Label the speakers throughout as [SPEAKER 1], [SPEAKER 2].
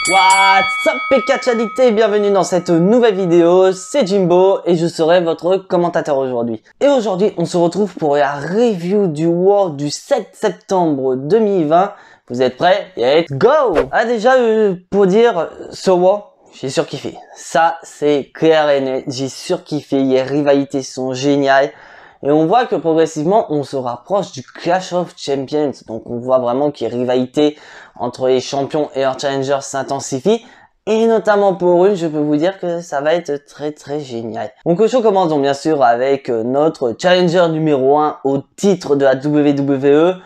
[SPEAKER 1] What's up les catch addicts et bienvenue dans cette nouvelle vidéo, c'est Jimbo et je serai votre commentateur aujourd'hui. Et aujourd'hui on se retrouve pour la review du War du 7 septembre 2020. Vous êtes prêts? Let's go! Ah déjà pour dire ce War, j'ai surkiffé. Ça c'est clair et net, j'ai surkiffé, les rivalités sont géniales. Et on voit que progressivement, on se rapproche du Clash of Champions. Donc on voit vraiment que les rivalités entre les champions et leurs challengers s'intensifient. Et notamment pour une, je peux vous dire que ça va être très génial. Donc le show commence donc bien sûr avec notre challenger numéro 1 au titre de la WWE,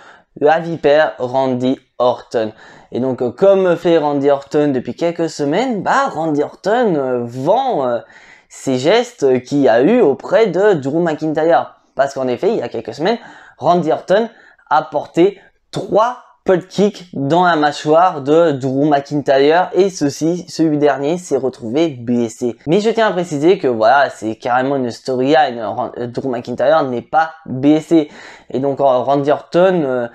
[SPEAKER 1] la vipère Randy Orton. Et donc comme fait Randy Orton depuis quelques semaines, Randy Orton vend ses gestes qu'il y a eu auprès de Drew McIntyre. Parce qu'en effet, il y a quelques semaines, Randy Orton a porté 3 putt kicks dans la mâchoire de Drew McIntyre et celui dernier s'est retrouvé blessé. Mais je tiens à préciser que voilà, c'est carrément une storyline. Drew McIntyre n'est pas blessé. Et donc Randy Orton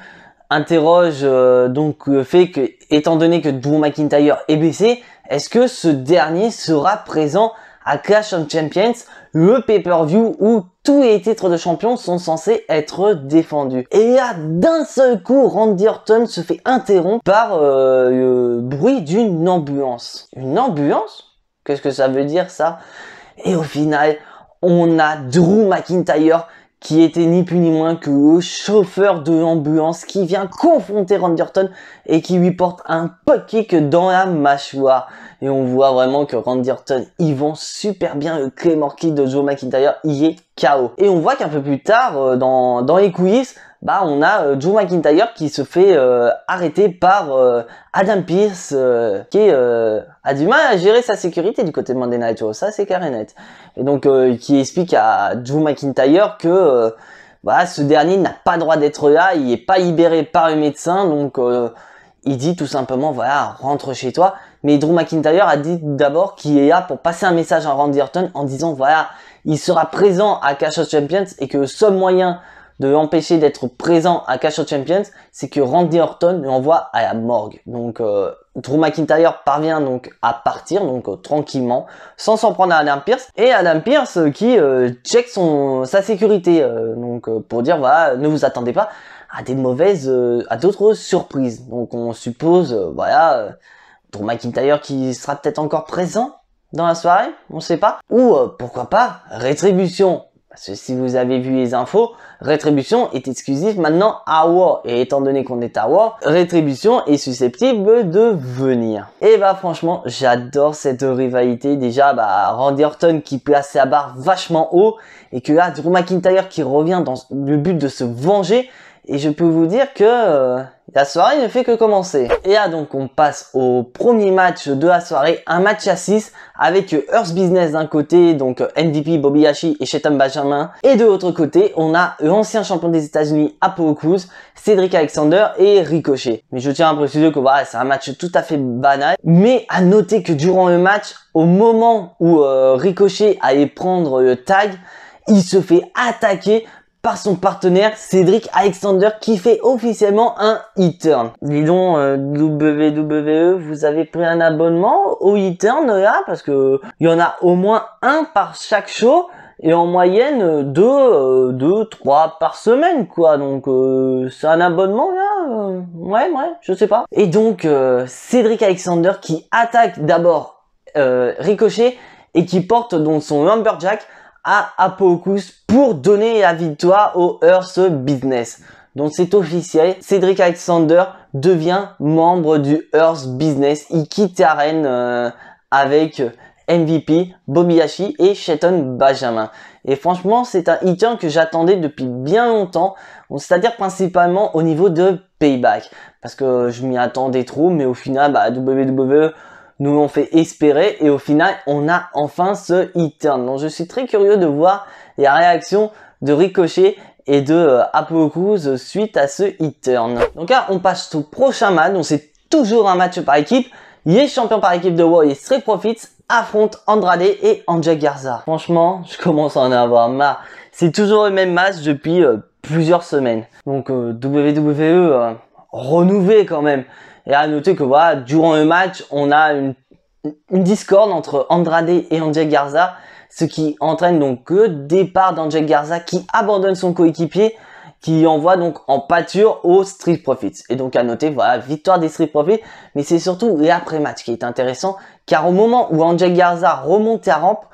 [SPEAKER 1] interroge donc le fait que, étant donné que Drew McIntyre est blessé, est-ce que ce dernier sera présent à Clash of Champions, le pay-per-view où tous les titres de champion sont censés être défendus. Et là, d'un seul coup, Randy Orton se fait interrompre par le bruit d'une ambulance. Une ambulance? Qu'est-ce que ça veut dire ça? Et au final, on a Drew McIntyre qui était ni plus ni moins que le chauffeur de l'ambulance qui vient confronter Randy Orton et qui lui porte un putt kick dans la mâchoire. Et on voit vraiment que Randy Orton, il vend super bien le Claymore Kick de Drew McIntyre, il est KO. Et on voit qu'un peu plus tard, dans les coulisses, on a Drew McIntyre qui se fait arrêter par Adam Pearce qui a du mal à gérer sa sécurité du côté de Monday Night Raw, ça c'est clair et net. Et donc qui explique à Drew McIntyre que ce dernier n'a pas le droit d'être là, il n'est pas libéré par le médecin, donc il dit tout simplement voilà, rentre chez toi. Mais Drew McIntyre a dit d'abord qu'il est là pour passer un message à Randy Orton en disant voilà, il sera présent à Clash of Champions et que le seul moyen de l'empêcher d'être présent à Clash of Champions, c'est que Randy Orton l'envoie à la morgue. Donc Drew McIntyre parvient donc à partir tranquillement, sans s'en prendre à Adam Pearce. Et Adam Pearce qui check sa sécurité, pour dire voilà, ne vous attendez pas à à d'autres surprises. Donc on suppose Drew McIntyre qui sera peut-être encore présent dans la soirée, on sait pas. Ou pourquoi pas Rétribution. Parce que si vous avez vu les infos, Rétribution est exclusive maintenant à War. Et étant donné qu'on est à War, Rétribution est susceptible de venir. Et franchement, j'adore cette rivalité. Déjà, Randy Orton qui place sa barre vachement haut. Et que là, Drew McIntyre qui revient dans le but de se venger. Et je peux vous dire que la soirée ne fait que commencer. Et là donc on passe au premier match de la soirée, un match à 6 avec Earth Business d'un côté, donc MVP Bobby Lashley et Shelton Benjamin. Et de l'autre côté, on a l'ancien champion des États-Unis Apollo Crews, Cedric Alexander et Ricochet. Mais je tiens à préciser que c'est un match tout à fait banal. Mais à noter que durant le match, au moment où Ricochet allait prendre le tag, il se fait attaquer par son partenaire Cedric Alexander qui fait officiellement un e-turn. Dis donc WWE, vous avez pris un abonnement au e-turn là parce que il y en a au moins un par chaque show et en moyenne 2-3 par semaine quoi. Donc c'est un abonnement là ouais, je sais pas. Et donc Cedric Alexander qui attaque d'abord Ricochet et qui porte donc son lumberjack à Apollo Crews pour donner la victoire au Earth Business. Donc c'est officiel, Cedric Alexander devient membre du Earth Business. Il quitte l'arène avec MVP, Bobby Lashley et Shelton Benjamin. Et franchement, c'est un e-turn que j'attendais depuis bien longtemps, c'est-à-dire principalement au niveau de Payback. Parce que je m'y attendais trop, mais au final, WWE nous l'ont fait espérer et au final on a enfin ce e-turn. Donc je suis très curieux de voir les réactions de Ricochet et de Apollo Crews suite à ce e-turn. Donc là on passe au prochain match, donc c'est toujours un match par équipe. Les champions par équipe de War et Street Profits affrontent Andrade et Angel Garza. Franchement, je commence à en avoir marre. C'est toujours le même match depuis plusieurs semaines. Donc WWE renouvelé quand même. Et à noter que voilà, durant le match, on a une discorde entre Andrade et Angel Garza, ce qui entraîne donc le départ d'Angel Garza qui abandonne son coéquipier, qui envoie donc en pâture aux Street Profits. Et donc à noter, voilà, victoire des Street Profits, mais c'est surtout l'après-match qui est intéressant, car au moment où Angel Garza remonte à rampe,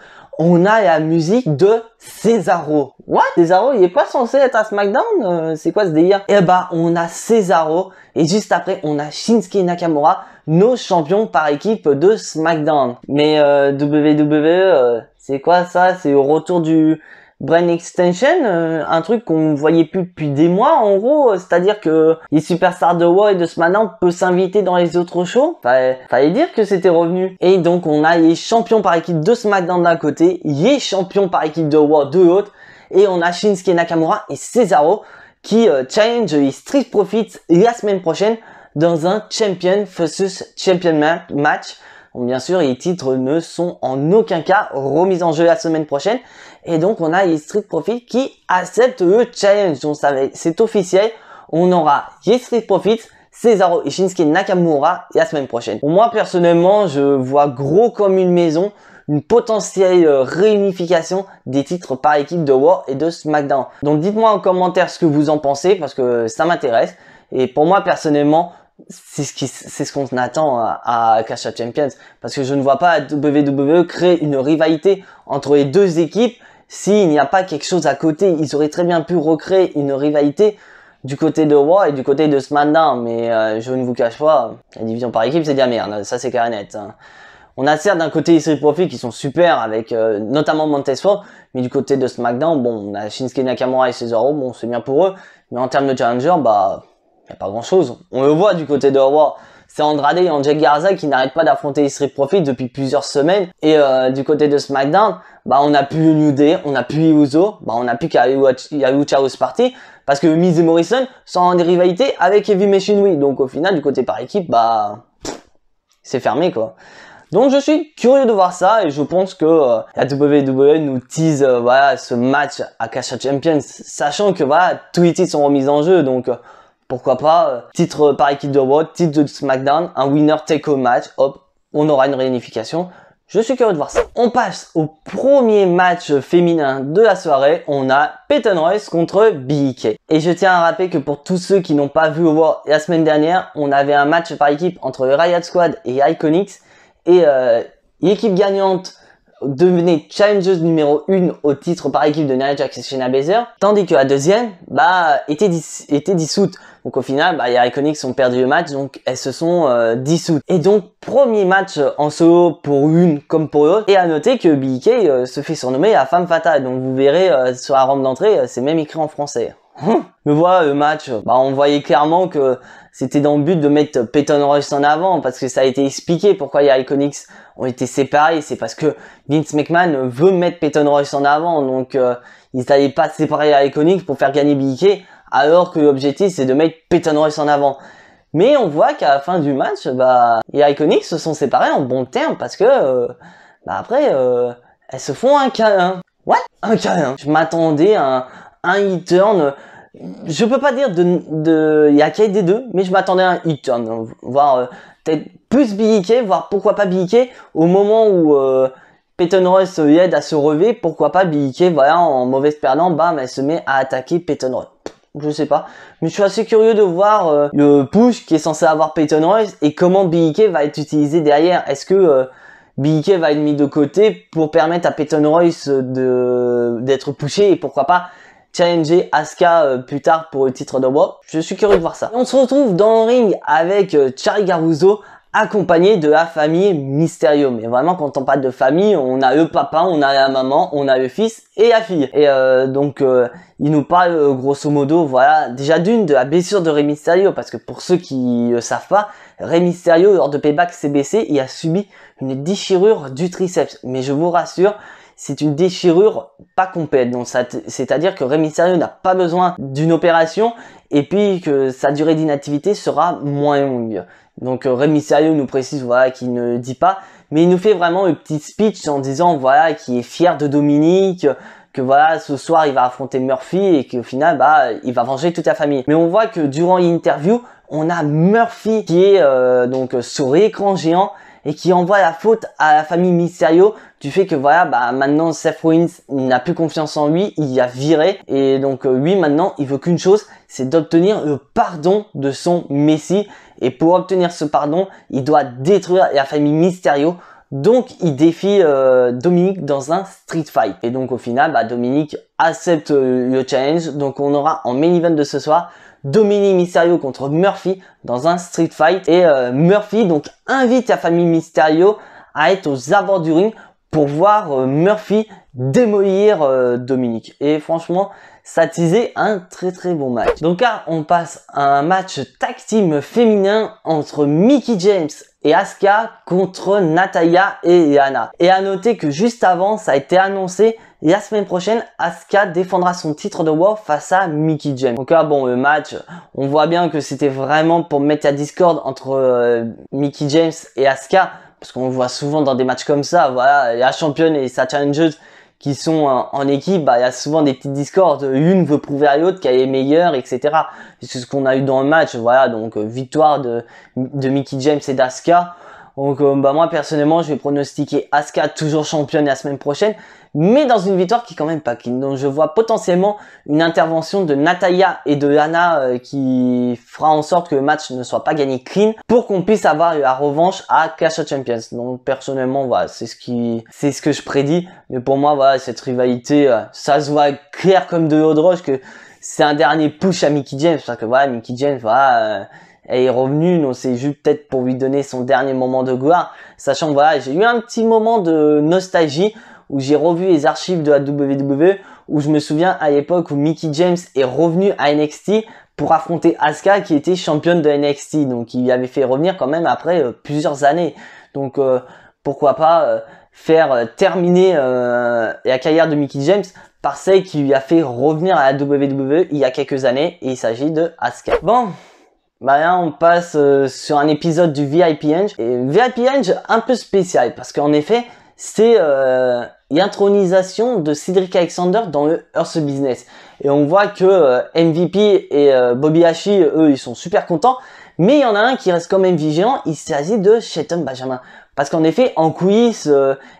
[SPEAKER 1] on a la musique de Cesaro. What? Cesaro, il est pas censé être à SmackDown? C'est quoi ce délire? Et bah, on a Cesaro, et juste après, on a Shinsuke Nakamura, nos champions par équipe de SmackDown. Mais WWE, c'est quoi ça? C'est au retour du Brain Extension, un truc qu'on voyait plus depuis des mois en gros, c'est-à-dire que les superstars de Raw et de SmackDown peuvent s'inviter dans les autres shows. Fallait dire que c'était revenu. Et donc on a les champions par équipe de SmackDown d'un côté, les champions par équipe de Raw de l'autre, et on a Shinsuke Nakamura et Cesaro qui challenge les Street Profits la semaine prochaine dans un Champion vs Champion match. Bon, bien sûr, les titres ne sont en aucun cas remis en jeu la semaine prochaine. Et donc, on a les Street Profits qui acceptent le challenge. Donc, c'est officiel. On aura les Street Profits, Cesaro et Shinsuke Nakamura la semaine prochaine. Pour moi, personnellement, je vois gros comme une maison une potentielle réunification des titres par équipe de Raw et de SmackDown. Donc, dites-moi en commentaire ce que vous en pensez parce que ça m'intéresse. Et pour moi, personnellement, c'est ce qu'on attend à Clash of Champions, parce que je ne vois pas WWE créer une rivalité entre les deux équipes s'il n'y a pas quelque chose à côté. Ils auraient très bien pu recréer une rivalité du côté de Raw et du côté de SmackDown, mais je ne vous cache pas, la division par équipe c'est de la merde, ça c'est clair et net. On a certes d'un côté les Street Profits qui sont super avec notamment Montez Ford, mais du côté de SmackDown, bon, on a Shinsuke Nakamura et Cesaro, bon c'est bien pour eux, mais en termes de challenger, bah il n'y a pas grand chose. On le voit du côté de Raw. C'est Andrade et Angel Garza qui n'arrêtent pas d'affronter les Street Profits depuis plusieurs semaines. Et du côté de SmackDown, bah on n'a plus le New Day, on n'a plus les Uso, bah on n'a plus qu'à Lucha House Party. Parce que Miz et Morrison sont en rivalité avec Heavy Machinery. Donc au final, du côté par équipe, bah c'est fermé quoi. Donc je suis curieux de voir ça et je pense que la WWE nous tease voilà, ce match à Clash of Champions, sachant que voilà, tous les titres sont remis en jeu. Donc pourquoi pas, titre par équipe de Raw, titre de SmackDown, un winner take-home match, hop, on aura une réunification. Je suis curieux de voir ça. On passe au premier match féminin de la soirée. On a Peyton Royce contre BK. Et je tiens à rappeler que pour tous ceux qui n'ont pas vu Raw la semaine dernière, on avait un match par équipe entre le Riot Squad et Iconics. Et l'équipe gagnante devenait challengeuse numéro 1 au titre par équipe de Nia Jax et Shayna Baszler, tandis que la deuxième était dissoute. Donc au final, les Iconics ont perdu le match, donc elles se sont dissoutes. Et donc premier match en solo pour une comme pour l'autre. Et à noter que BK se fait surnommer la femme fatale. Donc vous verrez sur la rampe d'entrée, c'est même écrit en français. Mais voilà, le match, on voyait clairement que c'était dans le but de mettre Peyton Royce en avant, parce que ça a été expliqué pourquoi les Iconics ont été séparés. C'est parce que Vince McMahon veut mettre Peyton Royce en avant, donc ils n'allaient pas séparer les Iconics pour faire gagner BK, alors que l'objectif c'est de mettre Peyton Royce en avant. Mais on voit qu'à la fin du match, les Iconics se sont séparés en bons termes, parce que après elles se font un câlin. What? Un câlin. Je m'attendais à un e-turn. Je peux pas dire il y a qu'à des deux, mais je m'attendais à un e-turn, voir peut-être plus BK, voir pourquoi pas BK au moment où Peyton Royce aide à se relever, pourquoi pas BK, voilà, en mauvaise perdant, bam, elle se met à attaquer Peyton Royce. Je sais pas, mais je suis assez curieux de voir le push qui est censé avoir Peyton Royce et comment BK va être utilisé derrière. Est-ce que BK va être mis de côté pour permettre à Peyton Royce d'être pushé et pourquoi pas challenger Asuka plus tard pour le titre de Raw. Je suis curieux de voir ça. Et on se retrouve dans le ring avec Chari Caruso accompagné de la famille Mysterio. Mais vraiment, quand on parle de famille, on a le papa, on a la maman, on a le fils et la fille. Et donc, il nous parle grosso modo, voilà, déjà d'une de la blessure de Rey Mysterio, parce que pour ceux qui ne savent pas, Rey Mysterio, lors de Payback CBC, il a subi une déchirure du triceps. Mais je vous rassure, c'est une déchirure pas complète, donc c'est-à-dire que Rey Mysterio n'a pas besoin d'une opération et puis que sa durée d'inactivité sera moins longue. Donc Rey Mysterio nous précise voilà qu'il ne dit pas, mais il nous fait vraiment un petit speech en disant voilà qu'il est fier de Dominic, que voilà ce soir il va affronter Murphy et qu'au final bah il va venger toute la famille. Mais on voit que durant l'interview, on a Murphy qui est donc sur écran géant et qui envoie la faute à la famille Mysterio du fait que voilà bah maintenant Seth Rollins n'a plus confiance en lui, il y a viré et donc lui maintenant il veut qu'une chose, c'est d'obtenir le pardon de son Messie et pour obtenir ce pardon il doit détruire la famille Mysterio. Donc il défie Dominic dans un street fight et donc au final bah Dominic accepte le challenge. Donc on aura en main event de ce soir Dominic Mysterio contre Murphy dans un street fight et Murphy donc invite la famille Mysterio à être aux abords du ring pour voir Murphy démolir Dominic et franchement ça teasait un très bon match. Donc là on passe à un match tag team féminin entre Mickie James et Asuka contre Natalya et Lana. Et à noter que juste avant ça a été annoncé la semaine prochaine Asuka défendra son titre de Raw face à Mickie James. Donc là bon le match on voit bien que c'était vraiment pour mettre la discorde entre Mickie James et Asuka parce qu'on le voit souvent dans des matchs comme ça, voilà la championne et sa challengeuse qui sont en équipe, bah il y a souvent des petites discordes, une veut prouver à l'autre qu'elle est meilleure, etc. C'est ce qu'on a eu dans le match, voilà, donc victoire de Mickie James et d'Asuka. Donc bah moi personnellement je vais pronostiquer Asuka toujours championne la semaine prochaine, mais dans une victoire qui est quand même pas clean. Donc je vois potentiellement une intervention de Natalya et de Lana qui fera en sorte que le match ne soit pas gagné clean pour qu'on puisse avoir la revanche à Clash of Champions. Donc personnellement voilà c'est ce que je prédis, mais pour moi voilà cette rivalité ça se voit clair comme de l'eau de roche que c'est un dernier push à Mickie James parce que voilà Mickie James voilà elle est revenue, donc c'est juste peut-être pour lui donner son dernier moment de gloire, sachant que voilà, j'ai eu un petit moment de nostalgie où j'ai revu les archives de la WWE, où je me souviens à l'époque où Mickie James est revenu à NXT pour affronter Asuka qui était championne de NXT, donc il lui avait fait revenir quand même après plusieurs années. Donc pourquoi pas faire terminer la carrière de Mickie James par celle qui lui a fait revenir à la WWE il y a quelques années, et il s'agit de Asuka. Bon. Bah là on passe sur un épisode du VIP Henge, et VIP Henge un peu spécial parce qu'en effet c'est l'intronisation de Cedric Alexander dans le Earth Business et on voit que MVP et Bobby Lashley eux ils sont super contents, mais il y en a un qui reste quand même vigilant, il s'agit de Shelton Benjamin parce qu'en effet en coulisses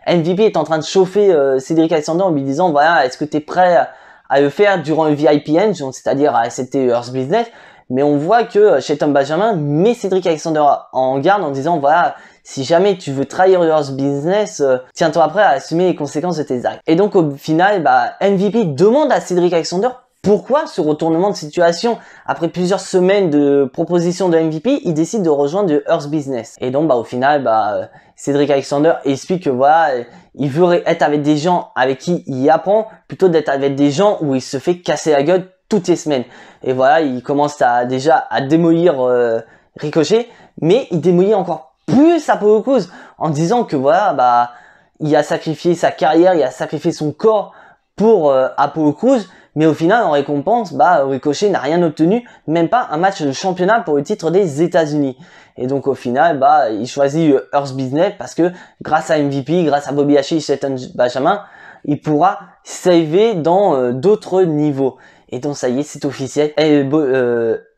[SPEAKER 1] MVP est en train de chauffer Cedric Alexander en lui disant voilà est-ce que tu es prêt à le faire durant le VIP Henge, c'est-à-dire à accepter Earth Business. Mais on voit que Shelton Benjamin met Cedric Alexander en garde en disant voilà si jamais tu veux trahir Earth Business, tiens-toi prêt à assumer les conséquences de tes actes. Et donc au final bah, MVP demande à Cedric Alexander pourquoi ce retournement de situation. Après plusieurs semaines de propositions de MVP, il décide de rejoindre le Earth Business. Et donc bah au final bah Cedric Alexander explique que voilà il veut être avec des gens avec qui il apprend plutôt d'être avec des gens où il se fait casser la gueule toutes les semaines. Et voilà, il commence déjà à démolir Ricochet, mais il démolit encore plus Apollo Crews en disant que voilà, bah, il a sacrifié sa carrière, il a sacrifié son corps pour Apollo Crews, mais au final, en récompense, bah, Ricochet n'a rien obtenu, même pas un match de championnat pour le titre des États-Unis. Et donc au final, bah, il choisit Earth Business parce que grâce à MVP, grâce à Bobby Lashley, Shelton Benjamin, il pourra saver dans d'autres niveaux. Et donc ça y est, c'est officiel. Et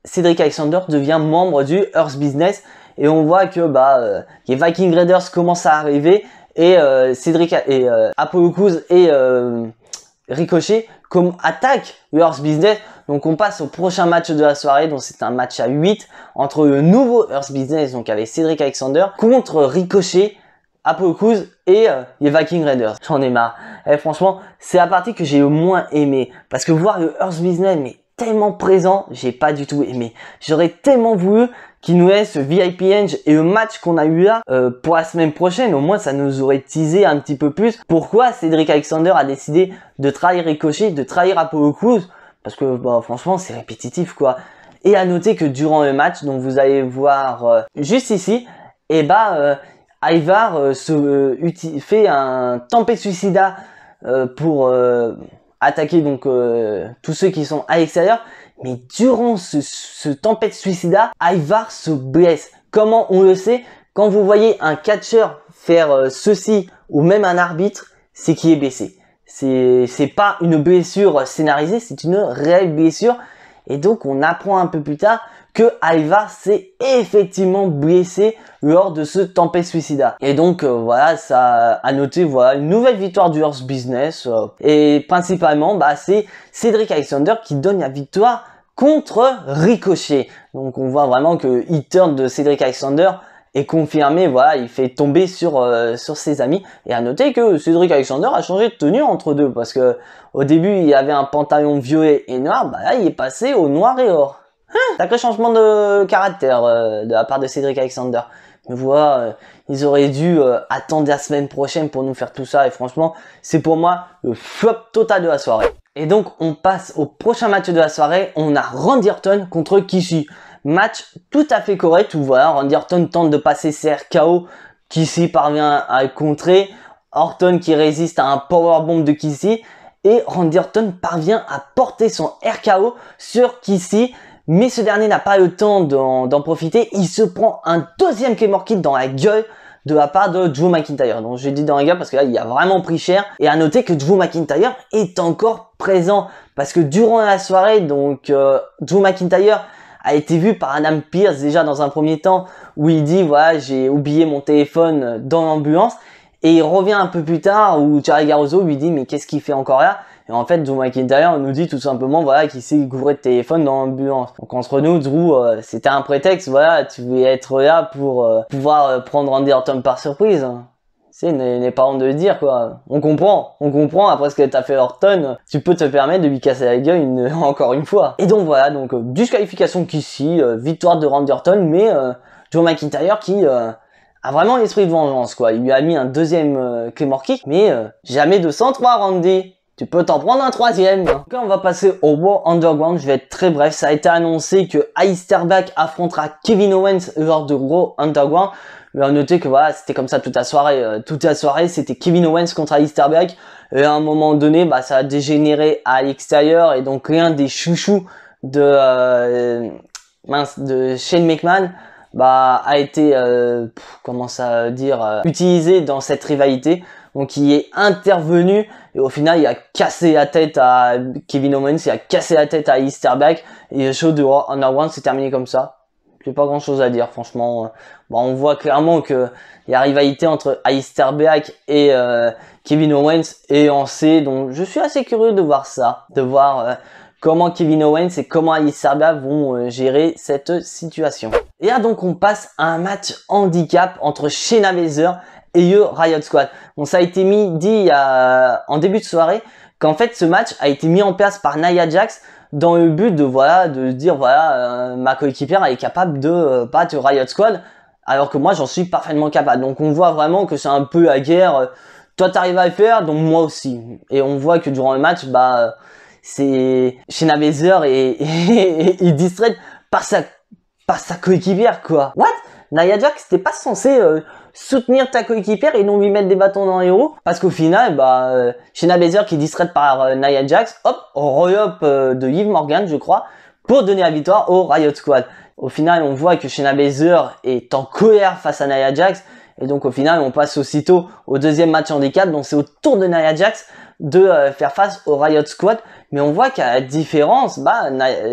[SPEAKER 1] Cedric Alexander devient membre du Earth Business. Et on voit que bah les Viking Raiders commencent à arriver. Et Cedric et Apollo Crews et Ricochet attaquent le Earth Business. Donc on passe au prochain match de la soirée. Donc c'est un match à 8 entre le nouveau Earth Business, donc avec Cedric Alexander, contre Ricochet, Apollo Crews et les Viking Raiders. J'en ai marre. Et franchement, c'est la partie que j'ai le moins aimé. Parce que voir le Earth Business, mais tellement présent, j'ai pas du tout aimé. J'aurais tellement voulu qu'il nous laisse le VIP Henge et le match qu'on a eu là pour la semaine prochaine. Au moins, ça nous aurait teasé un petit peu plus. Pourquoi Cedric Alexander a décidé de trahir Ricochet, de trahir Apollo Crews? Parce que bah, franchement, c'est répétitif quoi. Et à noter que durant le match, donc vous allez voir juste ici, et bah... Ivar fait un tempête suicida pour attaquer donc tous ceux qui sont à l'extérieur. Mais durant ce tempête suicida, Ivar se blesse. Comment on le sait? Quand vous voyez un catcheur faire ceci ou même un arbitre, c'est qu'il est blessé. C'est pas une blessure scénarisée, c'est une réelle blessure. Et donc on apprend un peu plus tard que Ivar s'est effectivement blessé lors de ce Tempest Suicida. Et donc voilà, ça a noté voilà une nouvelle victoire du Horse Business. Et principalement, c'est Cédric Alexander qui donne la victoire contre Ricochet. Donc on voit vraiment que le turn de Cédric Alexander est confirmé, voilà, il fait tomber sur ses amis. Et à noter que Cédric Alexander a changé de tenue entre deux, parce que au début il y avait un pantalon violet et noir, là il est passé au noir et or. Sacré changement de caractère de la part de Cédric Alexander. Mais voilà, ils auraient dû attendre la semaine prochaine pour nous faire tout ça, et franchement c'est pour moi le flop total de la soirée. Et donc on passe au prochain match de la soirée, on a Randy Orton contre Kishi. Match tout à fait correct où voilà, Randy Orton tente de passer ses RKO, Kishi parvient à le contrer, Orton qui résiste à un powerbomb de Kishi, et Randy Orton parvient à porter son RKO sur Kishi, mais ce dernier n'a pas le temps d'en profiter, il se prend un deuxième Claymore Kick dans la gueule de la part de Drew McIntyre. Donc je dis dans la gueule parce que là il a vraiment pris cher, et à noter que Drew McIntyre est encore présent, parce que durant la soirée, donc Drew McIntyre a été vu par Adam Pearce déjà dans un premier temps, où il dit voilà, j'ai oublié mon téléphone dans l'ambulance, et il revient un peu plus tard où Charlie Garroso lui dit mais qu'est-ce qu'il fait encore là, et en fait Drew McIntyre nous dit tout simplement voilà qu'il s'est gouré de téléphone dans l'ambulance. Donc entre nous, Drew, c'était un prétexte, voilà, tu voulais être là pour pouvoir prendre Randy Orton par surprise. N'est pas honte de le dire, quoi. On comprend après ce que t'as fait Orton, tu peux te permettre de lui casser la gueule encore une fois. Et donc voilà, donc disqualification qu'ici, victoire de Randy Orton, mais Drew McIntyre qui a vraiment l'esprit de vengeance, quoi. Il lui a mis un deuxième Claymore Kick, mais jamais de 103 Randy. Tu peux t'en prendre un troisième. Donc là, on va passer au Raw Underground. Je vais être très bref. Ça a été annoncé que Aleister Black affrontera Kevin Owens lors de Raw Underground. Mais à noter que voilà, c'était comme ça toute la soirée. Toute la soirée, c'était Kevin Owens contre Aleister Black. Et à un moment donné, ça a dégénéré à l'extérieur. Et donc, l'un des chouchous de Shane McMahon a été, utilisé dans cette rivalité. Donc il est intervenu et au final il a cassé la tête à Kevin Owens, il a cassé la tête à Aleister Black, et le show de Raw Underground s'est terminé comme ça. J'ai pas grand chose à dire franchement. On voit clairement que la rivalité entre Aleister Black et Kevin Owens est lancée, donc je suis assez curieux de voir ça, de voir comment Kevin Owens et comment Aleister Black vont gérer cette situation. Et là donc on passe à un match handicap entre Shayna Baszler et le Riot Squad. Bon, ça a été dit en début de soirée qu'en fait ce match a été mis en place par Nia Jax dans le but de dire ma coéquipière est capable de battre Riot Squad, alors que moi j'en suis parfaitement capable. Donc on voit vraiment que c'est un peu la guerre, toi t'arrives à le faire, donc moi aussi. Et on voit que durant le match, c'est Shayna Baszler et distraite par sa coéquipière, quoi. What? Nia Jax, t'es pas censé soutenir ta coéquipière et non lui mettre des bâtons dans les roues, parce qu'au final Shayna Baszler qui est distraite par Nia Jax, hop, roll-up de Liv Morgan je crois, pour donner la victoire au Riot Squad. Au final on voit que Shayna Baszler est en colère face à Nia Jax, et donc au final on passe aussitôt au deuxième match handicap. Donc c'est au tour de Nia Jax de faire face au Riot Squad, mais on voit qu'à la différence,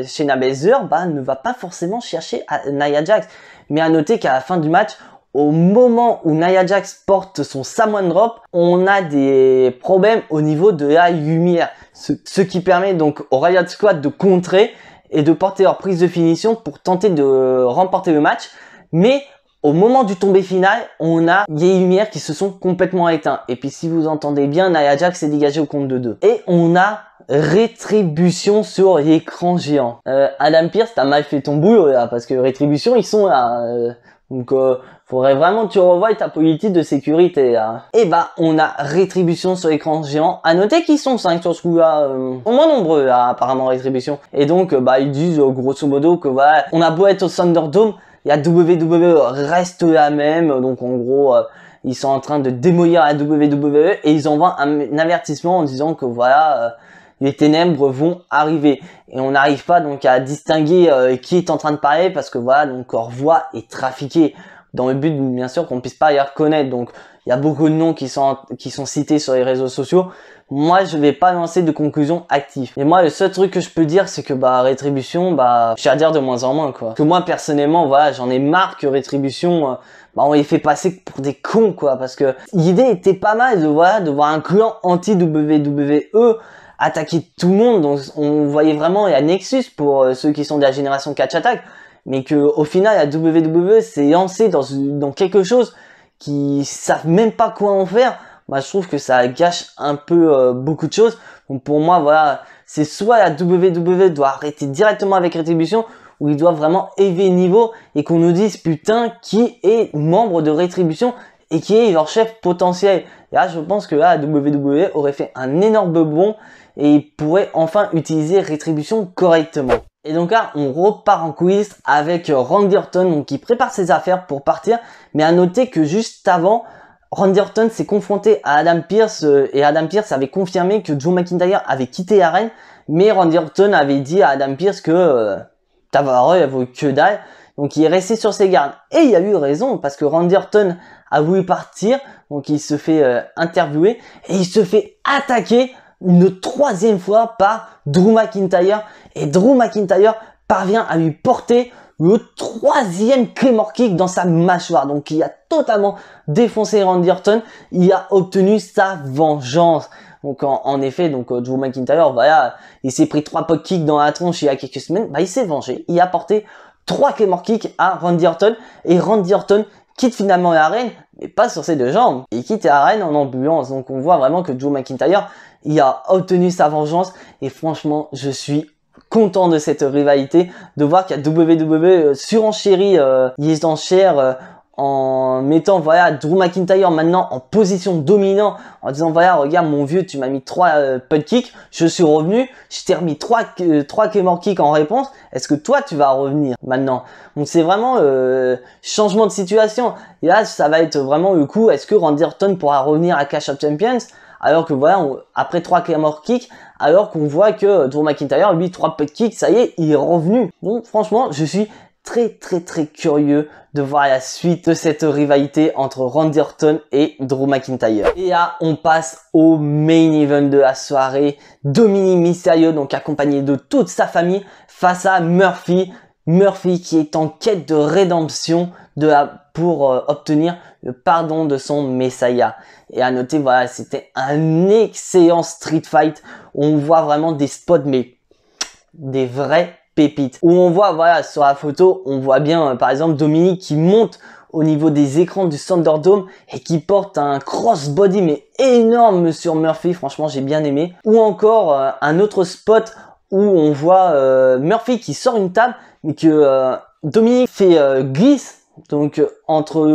[SPEAKER 1] Shayna Baszler ne va pas forcément chercher Nia Jax. Mais à noter qu'à la fin du match, au moment où Nia Jax porte son Samoan Drop, on a des problèmes au niveau de la lumière. Ce qui permet donc au Riot Squad de contrer et de porter leur prise de finition pour tenter de remporter le match. Mais au moment du tombé final, on a les lumières qui se sont complètement éteintes. Et puis si vous entendez bien, Nia Jax s'est dégagé au compte de 2. Et on a Rétribution sur l'écran géant. Adam Pearce, t'as mal fait ton boulot là, parce que Rétribution ils sont là. Donc faudrait vraiment que tu revoies ta politique de sécurité là. Et on a Rétribution sur l'écran géant. À noter qu'ils sont 5 sur ce coup là. Sont moins nombreux là, apparemment Rétribution. Et donc ils disent grosso modo que voilà, on a beau être au Thunderdome, la WWE reste la même. Donc en gros ils sont en train de démolir la WWE et ils envoient un avertissement en disant que voilà, les ténèbres vont arriver. Et on n'arrive pas donc à distinguer qui est en train de parler, parce que voilà, donc leur voix est trafiquée dans le but bien sûr qu'on puisse pas y reconnaître. Donc il y a beaucoup de noms qui sont cités sur les réseaux sociaux. Moi, je vais pas lancer de conclusion active. Et moi, le seul truc que je peux dire, c'est que Rétribution, j'ai à dire de moins en moins, quoi. Que moi, personnellement, voilà, j'en ai marre que Rétribution, on les fait passer pour des cons, quoi. Parce que l'idée était pas mal de voir un clan anti-WWE attaquer tout le monde. Donc, on voyait vraiment la Nexus pour ceux qui sont de la génération Catch Attack. Mais que au final, la WWE s'est lancée dans quelque chose qui savent même pas quoi en faire. Je trouve que ça gâche un peu beaucoup de choses. Donc pour moi, voilà, c'est soit la WWE doit arrêter directement avec Rétribution, ou ils doivent vraiment élever le niveau et qu'on nous dise putain qui est membre de Rétribution et qui est leur chef potentiel. Et là, je pense que là, la WWE aurait fait un énorme bond et ils pourraient enfin utiliser Rétribution correctement. Et donc là, on repart en quiz avec Randy Orton, donc qui prépare ses affaires pour partir. Mais à noter que juste avant, Randy Orton s'est confronté à Adam Pearce et Adam Pearce avait confirmé que Drew McIntyre avait quitté l'arène, mais Randy Orton avait dit à Adam Pearce que ta parole elle vaut que dalle, donc il est resté sur ses gardes. Et il a eu raison parce que Randy Orton a voulu partir, donc il se fait interviewer et il se fait attaquer une troisième fois par Drew McIntyre et Drew McIntyre parvient à lui porter le troisième Claymore Kick dans sa mâchoire. Donc il a totalement défoncé Randy Orton. Il a obtenu sa vengeance. Donc en effet, Drew McIntyre, voilà, il s'est pris 3 pot kicks dans la tronche il y a quelques semaines. Il s'est vengé. Il a porté 3 Claymore Kicks à Randy Orton. Et Randy Orton quitte finalement l'arène, mais pas sur ses 2 jambes. Il quitte l'arène en ambulance. Donc on voit vraiment que Drew McIntyre, il a obtenu sa vengeance. Et franchement, je suis content de cette rivalité, de voir qu'il y a WWE surenchérit les enchères en mettant Drew McIntyre maintenant en position dominante, en disant regarde mon vieux, tu m'as mis 3 putt kicks, je suis revenu, je t'ai remis 3 Claymore kicks en réponse, est-ce que toi tu vas revenir maintenant? Donc c'est vraiment changement de situation. Et là ça va être vraiment le coup, est-ce que Randy Orton pourra revenir à Clash of Champions alors que après 3 Claymore kicks, alors qu'on voit que Drew McIntyre, lui, 3 putt kicks, ça y est, il est revenu. Donc franchement, je suis très curieux de voir la suite de cette rivalité entre Randy Orton et Drew McIntyre. Et là, on passe au main event de la soirée. Dominic Mysterio, donc accompagné de toute sa famille, face à Murphy. Murphy qui est en quête de rédemption pour obtenir le pardon de son Messiah. Et à noter, c'était un excellent street fight où on voit vraiment des spots, mais des vrais pépites. Où on voit, sur la photo, on voit bien, par exemple, Dominic qui monte au niveau des écrans du Thunderdome et qui porte un crossbody, mais énorme sur Murphy. Franchement, j'ai bien aimé. Ou encore, un autre spot où on voit Murphy qui sort une table, mais que Dominic fait glisse. Donc entre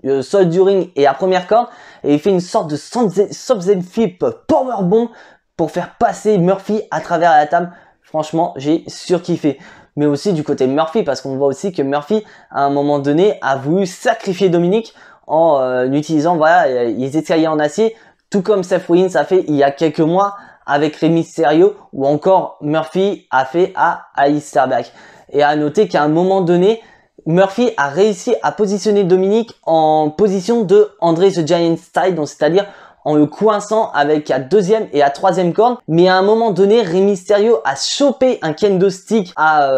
[SPEAKER 1] le sol du ring et la première corde, et il fait une sorte de Subzen Flip Powerbomb pour faire passer Murphy à travers la table. Franchement, j'ai surkiffé. Mais aussi du côté Murphy, parce qu'on voit aussi que Murphy, à un moment donné, a voulu sacrifier Dominic en utilisant les escaliers en acier, tout comme Seth Rollins a fait il y a quelques mois avec Rey Mysterio, ou encore Murphy a fait à Aleister Black. Et à noter qu'à un moment donné, Murphy a réussi à positionner Dominic en position de Andre the Giant style, donc c'est-à-dire en le coinçant avec la 2e et la 3e corde. Mais à un moment donné, Rey Mysterio a chopé un kendo stick à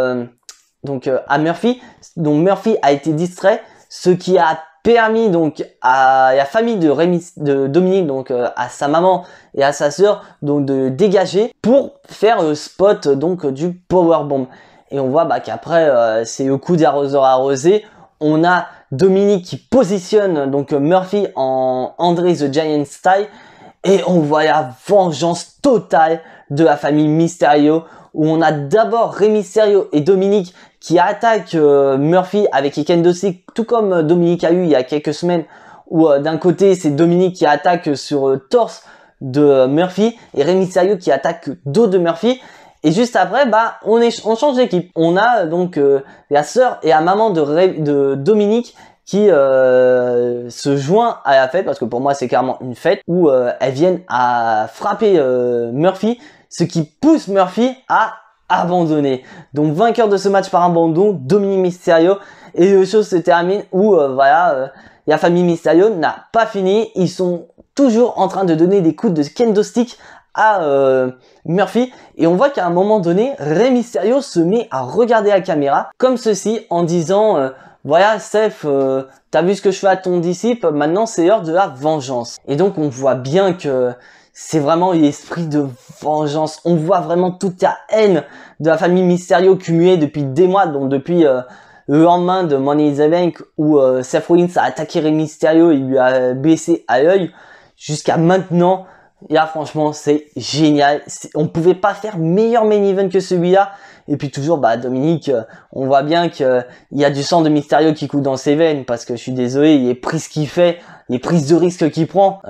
[SPEAKER 1] Murphy. Donc Murphy a été distrait, ce qui a permis donc à la famille de Dominic, donc à sa maman et à sa sœur, donc de dégager pour faire le spot donc du powerbomb. Et on voit qu'après, c'est le coup d'arroseur arrosé. On a Dominic qui positionne donc Murphy en Andre the Giant style. Et on voit la vengeance totale de la famille Mysterio. Où on a d'abord Rey Mysterio et Dominic qui attaquent Murphy avec les kendo stick, tout comme Dominic a eu il y a quelques semaines. Où d'un côté, c'est Dominic qui attaque sur le torse de Murphy. Et Rey Mysterio qui attaque le dos de Murphy. Et juste après, on change d'équipe. On a donc la sœur et la maman de Dominic qui se joint à la fête, parce que pour moi c'est clairement une fête, où elles viennent à frapper Murphy, ce qui pousse Murphy à abandonné. Donc vainqueur de ce match par abandon, Dominic Mysterio. Et le show se termine où la famille Mysterio n'a pas fini. Ils sont toujours en train de donner des coups de kendo stick à Murphy. Et on voit qu'à un moment donné, Rey Mysterio se met à regarder la caméra comme ceci en disant voilà Seth, t'as vu ce que je fais à ton disciple, maintenant c'est l'heure de la vengeance. Et donc on voit bien que c'est vraiment l'esprit de vengeance. On voit vraiment toute la haine de la famille Mysterio cumulée depuis des mois, donc depuis le lendemain de Money in the Bank où Seth Rollins a attaqué Rey Mysterio et lui a blessé à l'œil, jusqu'à maintenant. Là franchement c'est génial, on pouvait pas faire meilleur main event que celui-là. Et puis toujours Dominique, on voit bien que il y a du sang de Mysterio qui coule dans ses veines, parce que je suis désolé, il est pris ce qu'il fait, les prises de risque qu'il prend,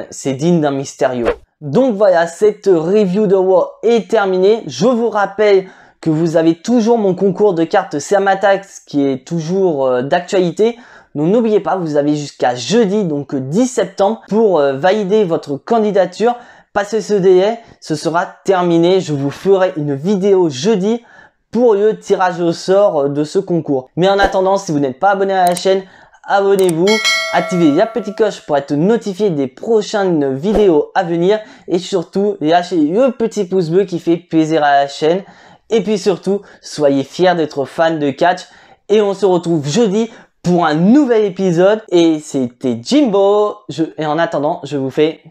[SPEAKER 1] c'est digne d'un Mysterio. Donc voilà, cette review de Raw est terminée. Je vous rappelle que vous avez toujours mon concours de cartes Sermatax qui est toujours d'actualité. Donc n'oubliez pas, vous avez jusqu'à jeudi, donc 10 septembre, pour valider votre candidature. Passez ce délai, ce sera terminé. Je vous ferai une vidéo jeudi pour le tirage au sort de ce concours. Mais en attendant, si vous n'êtes pas abonné à la chaîne, abonnez-vous, activez la petite cloche pour être notifié des prochaines vidéos à venir. Et surtout, lâchez le petit pouce bleu qui fait plaisir à la chaîne. Et puis surtout, soyez fiers d'être fan de catch. Et on se retrouve jeudi pour un nouvel épisode. Et c'était Jimbo. Et en attendant, je vous fais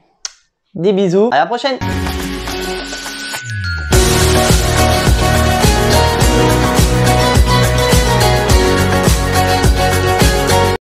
[SPEAKER 1] des bisous. À la prochaine.